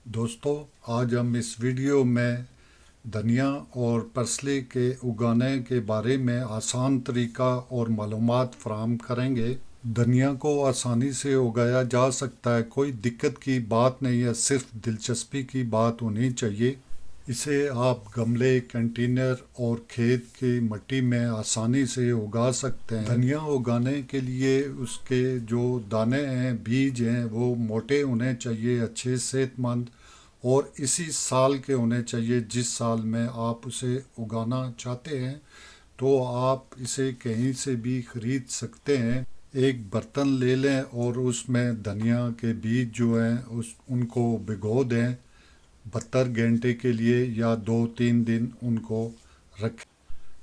दोस्तों, आज हम इस वीडियो में धनिया और परसले के उगाने के बारे में आसान तरीका और मालूमात फराहम करेंगे। धनिया को आसानी से उगाया जा सकता है, कोई दिक्कत की बात नहीं है, सिर्फ दिलचस्पी की बात होनी चाहिए। इसे आप गमले, कंटेनर और खेत की मिट्टी में आसानी से उगा सकते हैं। धनिया उगाने के लिए उसके जो दाने हैं, बीज हैं, वो मोटे होने चाहिए, अच्छे सेहतमंद और इसी साल के होने चाहिए जिस साल में आप उसे उगाना चाहते हैं। तो आप इसे कहीं से भी ख़रीद सकते हैं। एक बर्तन ले लें और उसमें धनिया के बीज जो हैं उनको भिगो दें 72 घंटे के लिए या 2-3 दिन उनको रखें।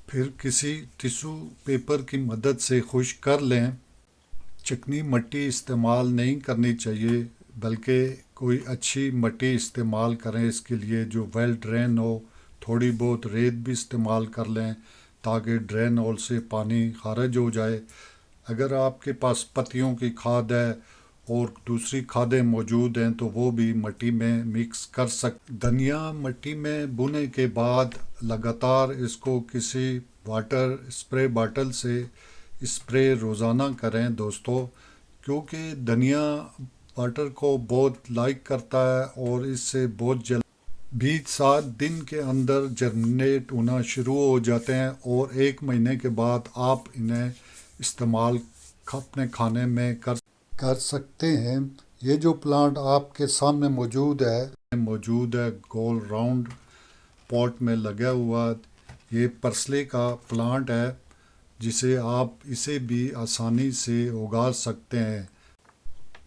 फिर किसी टिश्यू पेपर की मदद से खुश्क कर लें। चिकनी मिट्टी इस्तेमाल नहीं करनी चाहिए, बल्कि कोई अच्छी मिट्टी इस्तेमाल करें इसके लिए जो वेल ड्रेन हो। थोड़ी बहुत रेत भी इस्तेमाल कर लें ताकि ड्रेन होल से पानी खारिज हो जाए। अगर आपके पास पत्तियों की खाद है और दूसरी खादें मौजूद हैं तो वो भी मिट्टी में मिक्स कर धनिया मिट्टी में बोने के बाद लगातार इसको किसी वाटर स्प्रे बॉटल से स्प्रे रोज़ाना करें दोस्तों, क्योंकि धनिया वाटर को बहुत लाइक करता है और इससे बहुत जल्द बीज 7 दिन के अंदर जर्मिनेट होना शुरू हो जाते हैं और 1 महीने के बाद आप इन्हें इस्तेमाल अपने खाने में कर सकते हैं। ये जो प्लांट आपके सामने मौजूद है गोल राउंड पॉट में लगा हुआ, ये परसले का प्लांट है जिसे आप इसे भी आसानी से उगा सकते हैं।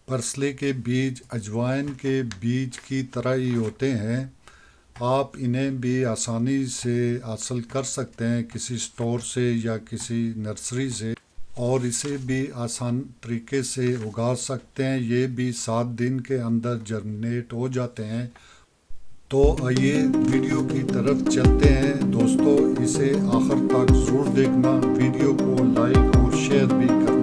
परसले के बीज अजवाइन के बीज की तरह ही होते हैं। आप इन्हें भी आसानी से हासिल कर सकते हैं किसी स्टोर से या किसी नर्सरी से, और इसे भी आसान तरीके से उगा सकते हैं। ये भी 7 दिन के अंदर जर्मिनेट हो जाते हैं। तो आइए वीडियो की तरफ चलते हैं दोस्तों, इसे आखिर तक ज़रूर देखना, वीडियो को लाइक और शेयर भी करना।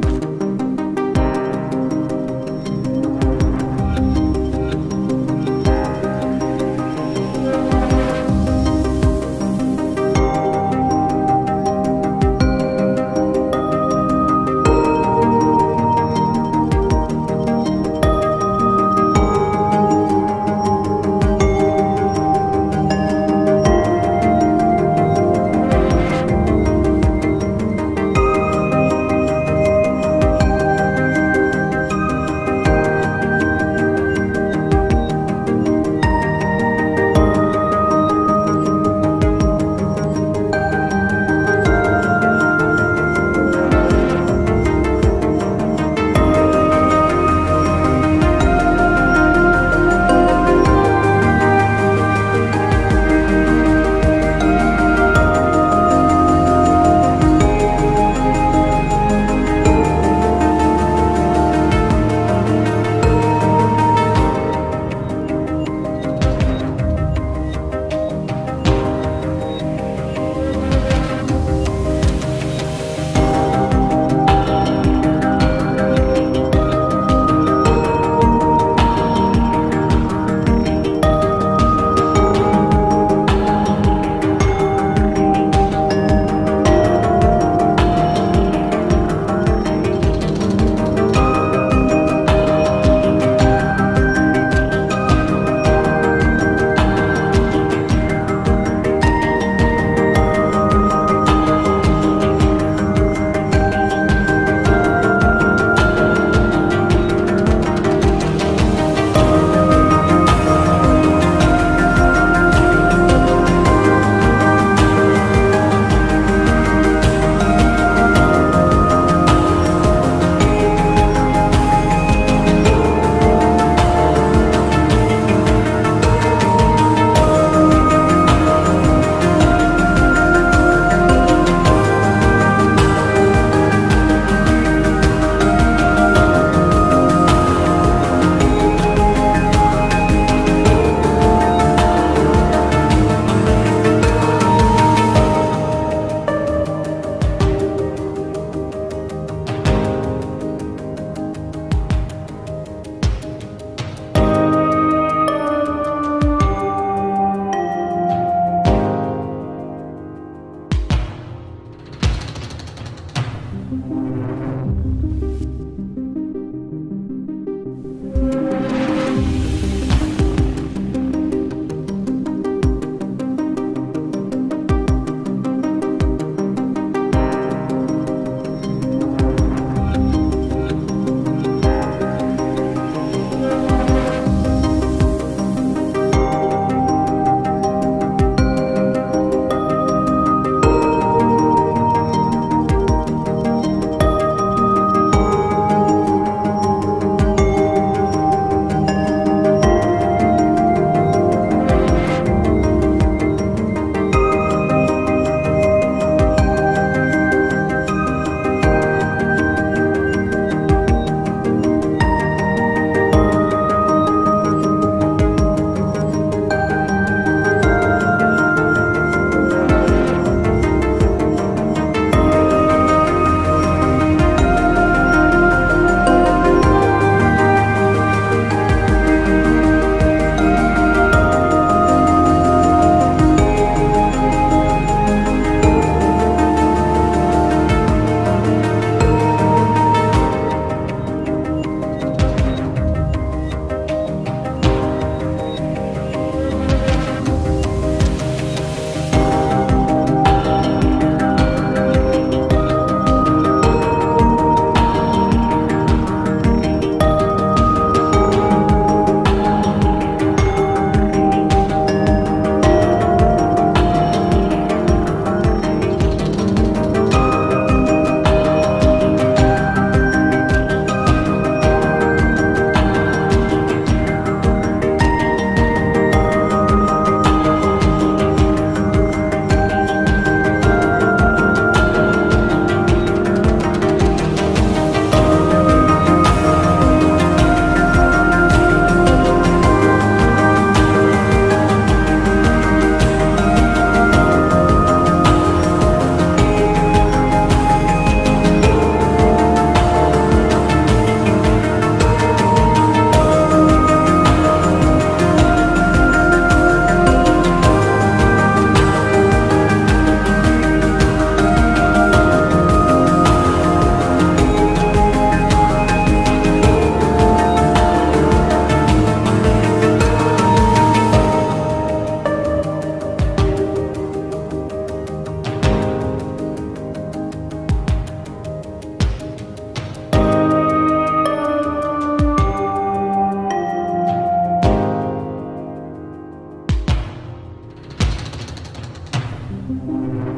हैं।